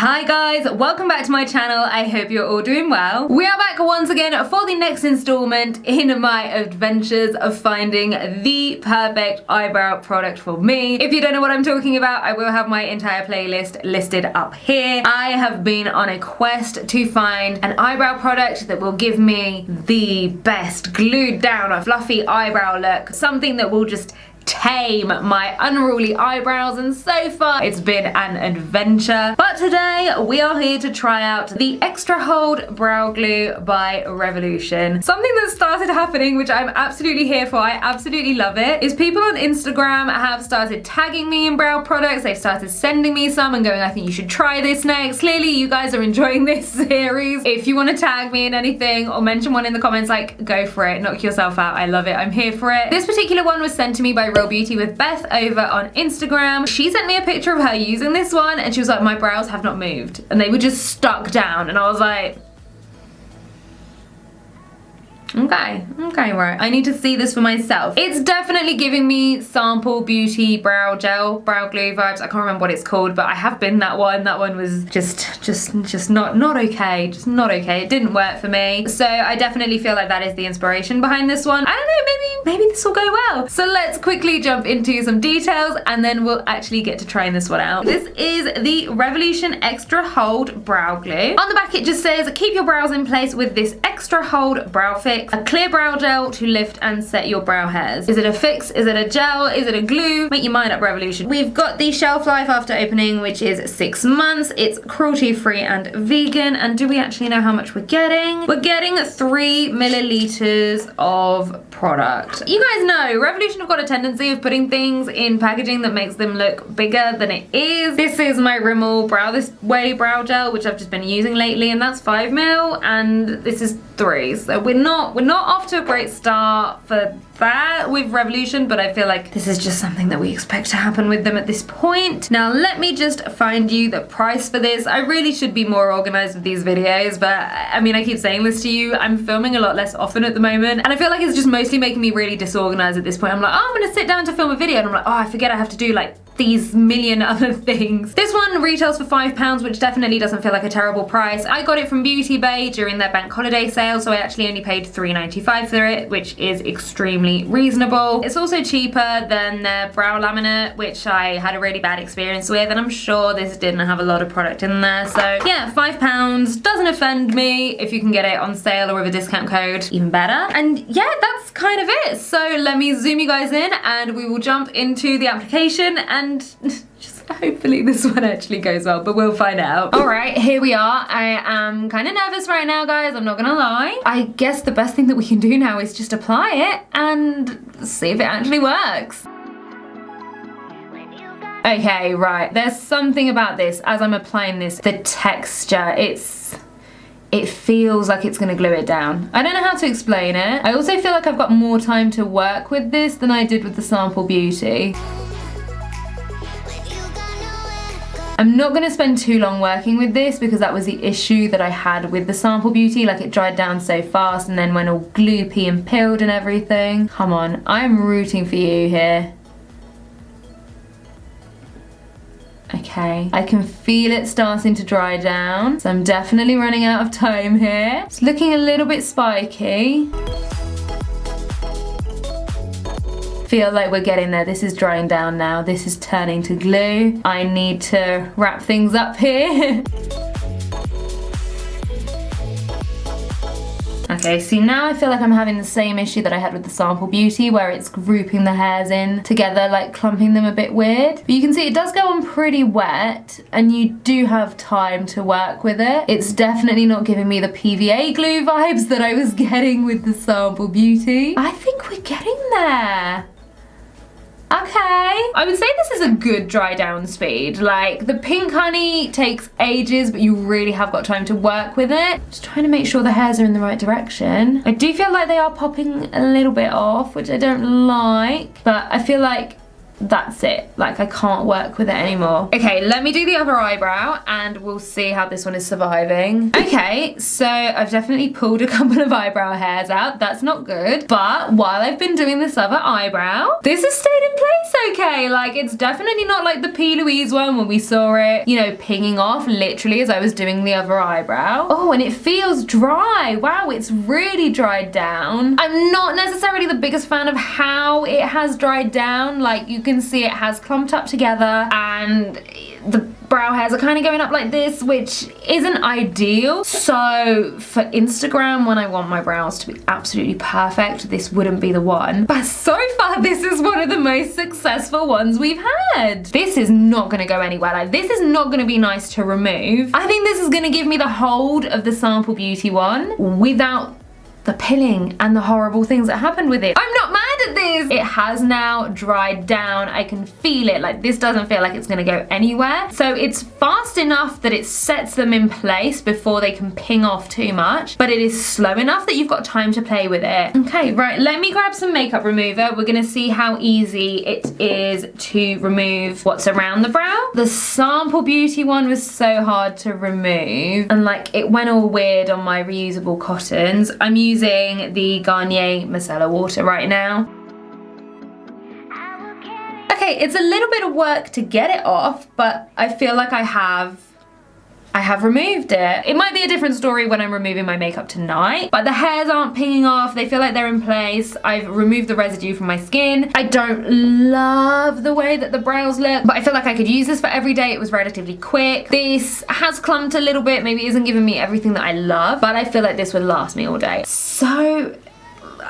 Hi guys, welcome back to my channel. I hope you're all doing well. We are back once again for the next installment in my adventures of finding the perfect eyebrow product for me. If you don't know what I'm talking about, I will have my entire playlist listed up here. I have been on a quest to find an eyebrow product that will give me the best glued down a fluffy eyebrow look, something that will just tame my unruly eyebrows, and so far it's been an adventure. But today we are here to try out the Extra Hold Brow Glue by Revolution. Something that started happening, which I'm absolutely here for, I absolutely love it, is people on Instagram have started tagging me in brow products. They've started sending me some and going, I think you should try this next. Clearly you guys are enjoying this series. If you want to tag me in anything or mention one in the comments, like, go for it, knock yourself out. I love it, I'm here for it. This particular one was sent to me by Real Beauty with Beth over on Instagram. She sent me a picture of her using this one and she was like, my brows have not moved and they were just stuck down, and I was like, okay, right. I need to see this for myself. It's definitely giving me Sample Beauty brow gel, brow glue vibes. I can't remember what it's called, but I have been that one. That one was just not okay. Just not okay. It didn't work for me. So I definitely feel like that is the inspiration behind this one. I don't know, maybe this will go well. So let's quickly jump into some details and then we'll actually get to trying this one out. This is the Revolution Extra Hold Brow Glue. On the back it just says, keep your brows in place with this Extra Hold Brow Fix. A clear brow gel to lift and set your brow hairs. Is it a fix? Is it a gel? Is it a glue? Make your mind up, Revolution. We've got the shelf life after opening, which is 6 months. It's cruelty free and vegan. And do we actually know how much we're getting? We're getting 3 milliliters of product. You guys know Revolution have got a tendency of putting things in packaging that makes them look bigger than it is. This is my Rimmel Brow This Way brow gel, which I've just been using lately, and that's 5 mil, and this is 3. So we're not off to a great start for that with Revolution, but I feel like this is just something that we expect to happen with them at this point. Now let me just find you the price for this. I really should be more organized with these videos, but I mean, I keep saying this to you, I'm filming a lot less often at the moment, and I feel like it's just mostly making me really disorganized at this point. I'm like, oh, I'm gonna sit down to film a video, and I'm like, oh, I forget I have to do like these million other things. This one retails for £5, which definitely doesn't feel like a terrible price. I got it from Beauty Bay during their bank holiday sale, so I actually only paid £3.95 for it, which is extremely reasonable. It's also cheaper than their brow laminate, which I had a really bad experience with, and I'm sure this didn't have a lot of product in there. So yeah, £5 doesn't offend me. If you can get it on sale or with a discount code, even better. And yeah, that's kind of it. So let me zoom you guys in and we will jump into the application, and just hopefully this one actually goes well, but we'll find out. All right, here we are. I am kind of nervous right now, guys, I'm not gonna lie. I guess the best thing that we can do now is just apply it and see if it actually works. Okay, right, there's something about this, as I'm applying this, the texture, it feels like it's gonna glue it down. I don't know how to explain it. I also feel like I've got more time to work with this than I did with the Sample Beauty. I'm not gonna spend too long working with this because that was the issue that I had with the Sample Beauty. Like, it dried down so fast and then went all gloopy and peeled and everything. Come on, I'm rooting for you here. Okay, I can feel it starting to dry down, so I'm definitely running out of time here. It's looking a little bit spiky. Feel like we're getting there. This is drying down now. This is turning to glue. I need to wrap things up here. Okay, see, now I feel like I'm having the same issue that I had with the Sample Beauty, where it's grouping the hairs in together, like clumping them a bit weird. But you can see it does go on pretty wet, and you do have time to work with it. It's definitely not giving me the PVA glue vibes that I was getting with the Sample Beauty. I think we're getting there. Okay. I would say this is a good dry down speed. Like, the Pink Honey takes ages, but you really have got time to work with it. Just trying to make sure the hairs are in the right direction. I do feel like they are popping a little bit off, which I don't like, but I feel like that's it. Like, I can't work with it anymore. Okay, let me do the other eyebrow and we'll see how this one is surviving. Okay, so I've definitely pulled a couple of eyebrow hairs out. That's not good. But while I've been doing this other eyebrow, this has stayed in place okay. Like, it's definitely not like the P. Louise one when we saw it, you know, pinging off literally as I was doing the other eyebrow. Oh, and it feels dry. Wow, it's really dried down. I'm not necessarily the biggest fan of how it has dried down. Like, you can see it has clumped up together and the brow hairs are kind of going up like this, which isn't ideal. So for Instagram, when I want my brows to be absolutely perfect, this wouldn't be the one. But so far, this is one of the most successful ones we've had. This is not gonna go anywhere. Like, this is not gonna be nice to remove. I think this is gonna give me the hold of the Sample Beauty one without the pilling and the horrible things that happened with it. I'm not mad at this. It has now dried down. I can feel it. Like, this doesn't feel like it's gonna go anywhere. So it's fast enough that it sets them in place before they can ping off too much, but it is slow enough that you've got time to play with it. Okay, right, let me grab some makeup remover. We're gonna see how easy it is to remove what's around the brow. The Sample Beauty one was so hard to remove, and like, it went all weird on my reusable cottons. I'm using the Garnier Micellar Water right now. Okay, it's a little bit of work to get it off, but I feel like I have removed it. It might be a different story when I'm removing my makeup tonight, but the hairs aren't pinging off. They feel like they're in place. I've removed the residue from my skin. I don't love the way that the brows look, but I feel like I could use this for every day. It was relatively quick. This has clumped a little bit, maybe isn't giving me everything that I love, but I feel like this would last me all day. So,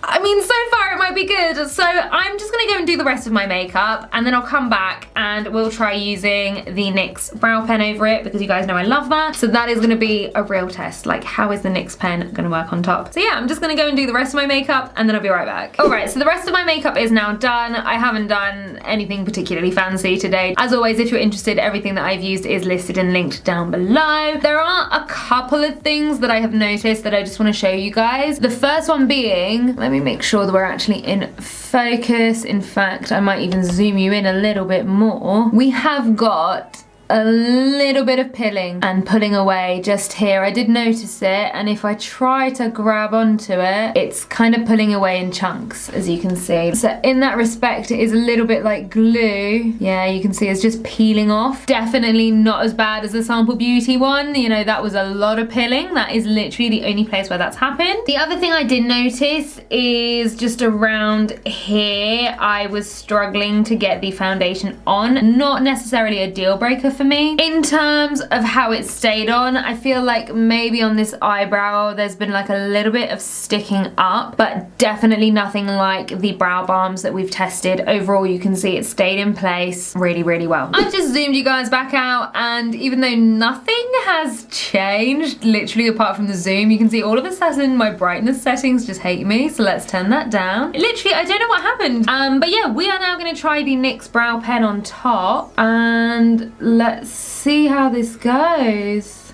I mean, so far it might be good. So I'm just gonna go and do the rest of my makeup, and then I'll come back and we'll try using the NYX brow pen over it, because you guys know I love that. So that is gonna be a real test. Like, how is the NYX pen gonna work on top? So yeah, I'm just gonna go and do the rest of my makeup and then I'll be right back. All right, so the rest of my makeup is now done. I haven't done anything particularly fancy today. As always, if you're interested, everything that I've used is listed and linked down below. There are a couple of things that I have noticed that I just wanna show you guys. The first one being, let me make sure that we're actually in focus. In fact, I might even zoom you in a little bit more. We have got a little bit of pilling and pulling away just here. I did notice it, and if I try to grab onto it, it's kind of pulling away in chunks, as you can see. So in that respect, it is a little bit like glue. Yeah, you can see it's just peeling off. Definitely not as bad as the Sample Beauty one. You know, that was a lot of pilling. That is literally the only place where that's happened. The other thing I did notice is just around here, I was struggling to get the foundation on. Not necessarily a deal breaker for me. In terms of how it stayed on, I feel like maybe on this eyebrow there's been like a little bit of sticking up, but definitely nothing like the brow balms that we've tested. Overall, you can see it stayed in place really, really well. I've just zoomed you guys back out, and even though nothing has changed, literally apart from the zoom, you can see all of a sudden my brightness settings just hate me, so let's turn that down. Literally, I don't know what happened. But yeah, we are now gonna try the NYX brow pen on top, and let's see how this goes.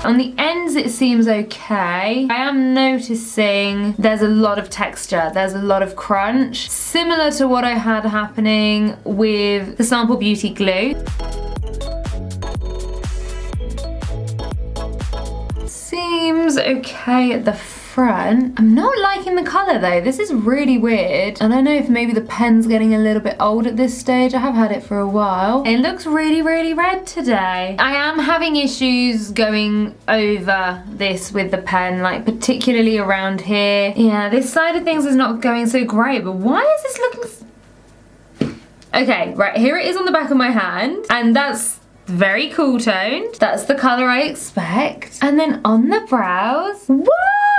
On the ends it seems okay. I am noticing there's a lot of texture, there's a lot of crunch, similar to what I had happening with the Sample Beauty glue. Seems okay at the front. I'm not liking the colour though. This is really weird. I don't know if maybe the pen's getting a little bit old at this stage. I have had it for a while. It looks really, really red today. I am having issues going over this with the pen, like particularly around here. Yeah, this side of things is not going so great, but why is this looking... Okay, right, here it is on the back of my hand, and that's very cool toned. That's the colour I expect. And then on the brows, what?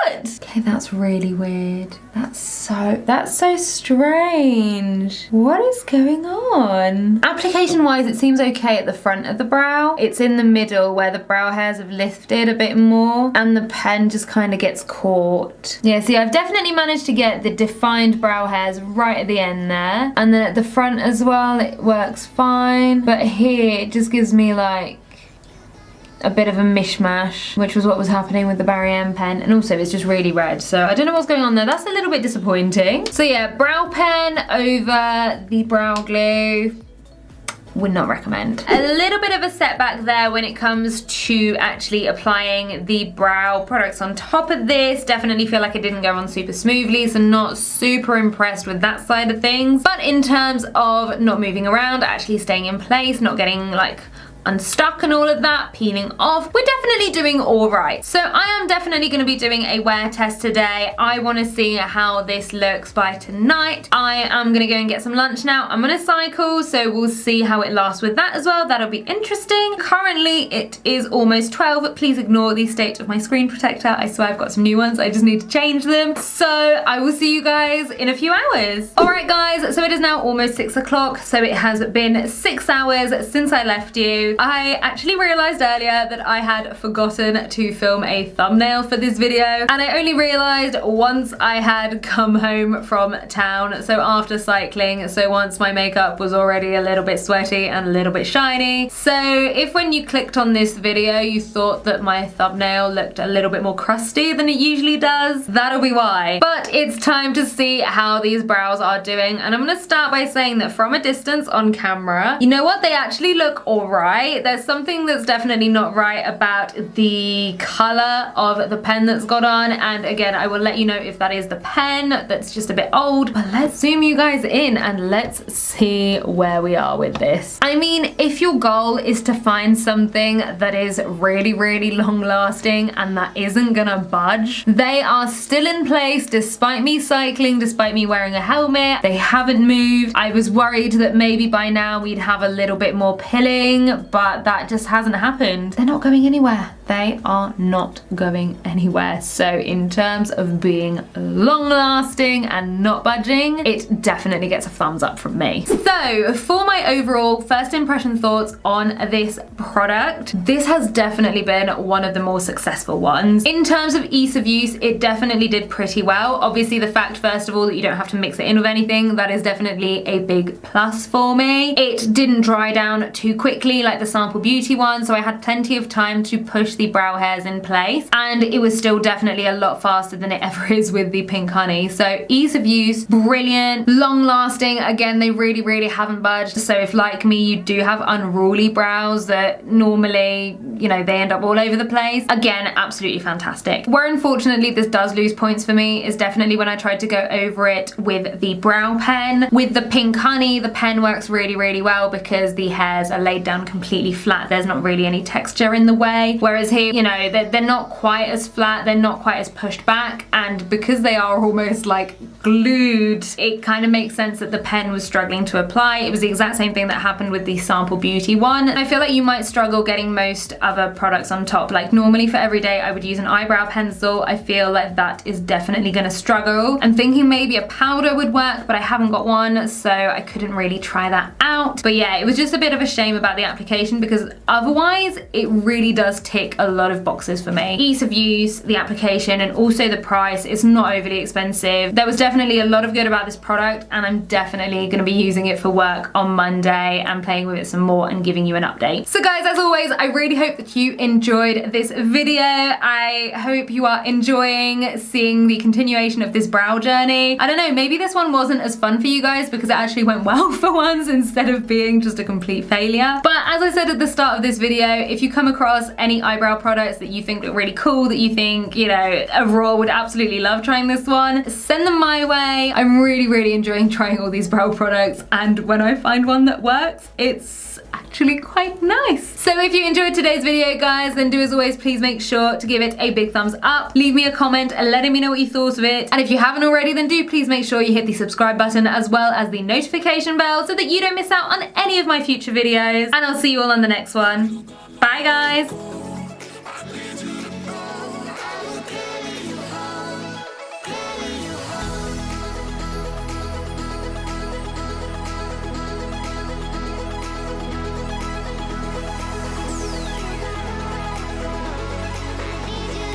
Okay, that's really weird. That's so strange. What is going on? Application wise, it seems okay at the front of the brow. It's in the middle where the brow hairs have lifted a bit more, and the pen just kind of gets caught. Yeah, see, I've definitely managed to get the defined brow hairs right at the end there, and then at the front as well, it works fine. But here, it just gives me like a bit of a mishmash, which was what was happening with the Barry M pen, and also it's just really red, so I don't know what's going on there. That's a little bit disappointing. So yeah, brow pen over the brow glue. Would not recommend. A little bit of a setback there when it comes to actually applying the brow products on top of this. Definitely feel like it didn't go on super smoothly, so not super impressed with that side of things. But in terms of not moving around, actually staying in place, not getting like unstuck and all of that, peeling off, we're definitely doing all right. So I am definitely going to be doing a wear test today. I want to see how this looks by tonight. I am going to go and get some lunch now. I'm going to cycle, so we'll see how it lasts with that as well. That'll be interesting. Currently it is almost 12. Please ignore the state of my screen protector. I swear I've got some new ones. I just need to change them. So I will see you guys in a few hours. Alright guys, so it is now almost 6 o'clock. So it has been 6 hours since I left you. I actually realized earlier that I had forgotten to film a thumbnail for this video, and I only realized once I had come home from town, so after cycling, so once my makeup was already a little bit sweaty and a little bit shiny. So if when you clicked on this video you thought that my thumbnail looked a little bit more crusty than it usually does, that'll be why. But it's time to see how these brows are doing, and I'm gonna start by saying that from a distance on camera, you know what, they actually look alright. There's something that's definitely not right about the color of the pen that's got on, and again I will let you know if that is the pen that's just a bit old. But let's zoom you guys in and let's see where we are with this. I mean, if your goal is to find something that is really long lasting and that isn't gonna budge, they are still in place despite me cycling, despite me wearing a helmet. They haven't moved. I was worried that maybe by now we'd have a little bit more pilling, but that just hasn't happened. They're not going anywhere. They are not going anywhere. So in terms of being long lasting and not budging, it definitely gets a thumbs up from me. So for my overall first impression thoughts on this product, this has definitely been one of the more successful ones. In terms of ease of use, it definitely did pretty well. Obviously the fact, first of all, that you don't have to mix it in with anything, that is definitely a big plus for me. It didn't dry down too quickly like the Sample Beauty one, so I had plenty of time to push the brow hairs in place, and it was still definitely a lot faster than it ever is with the Pink Honey. So ease of use, brilliant. Long lasting, again, they really haven't budged. So if like me you do have unruly brows that normally, you know, they end up all over the place, again, absolutely fantastic. Where unfortunately this does lose points for me is definitely when I tried to go over it with the brow pen. With the Pink Honey, the pen works really well because the hairs are laid down completely flat. There's not really any texture in the way, whereas here, you know, they're not quite as flat, they're not quite as pushed back, and because they are almost like glued, it kind of makes sense that the pen was struggling to apply. It was the exact same thing that happened with the Sample Beauty one, and I feel like you might struggle getting most other products on top. Like normally for everyday I would use an eyebrow pencil. I feel like that is definitely gonna struggle. I'm thinking maybe a powder would work, but I haven't got one, so I couldn't really try that out. But yeah, it was just a bit of a shame about the application because otherwise it really does tick a lot of boxes for me. Ease of use, the application, and also the price. It's not overly expensive. There was definitely a lot of good about this product, and I'm definitely going to be using it for work on Monday and playing with it some more and giving you an update. So guys, as always, I really hope that you enjoyed this video. I hope you are enjoying seeing the continuation of this brow journey. I don't know, maybe this one wasn't as fun for you guys because it actually went well for once instead of being just a complete failure. But as I said at the start of this video, if you come across any eyebrow products that you think look really cool, that you think, you know, Aurora would absolutely love trying this one, send them my way. I'm really enjoying trying all these brow products, and when I find one that works, it's actually quite nice. So if you enjoyed today's video, guys, then do as always, please make sure to give it a big thumbs up. Leave me a comment and letting me know what you thought of it. And if you haven't already, then do please make sure you hit the subscribe button as well as the notification bell so that you don't miss out on any of my future videos. And I'll see you all on the next one. Bye, guys.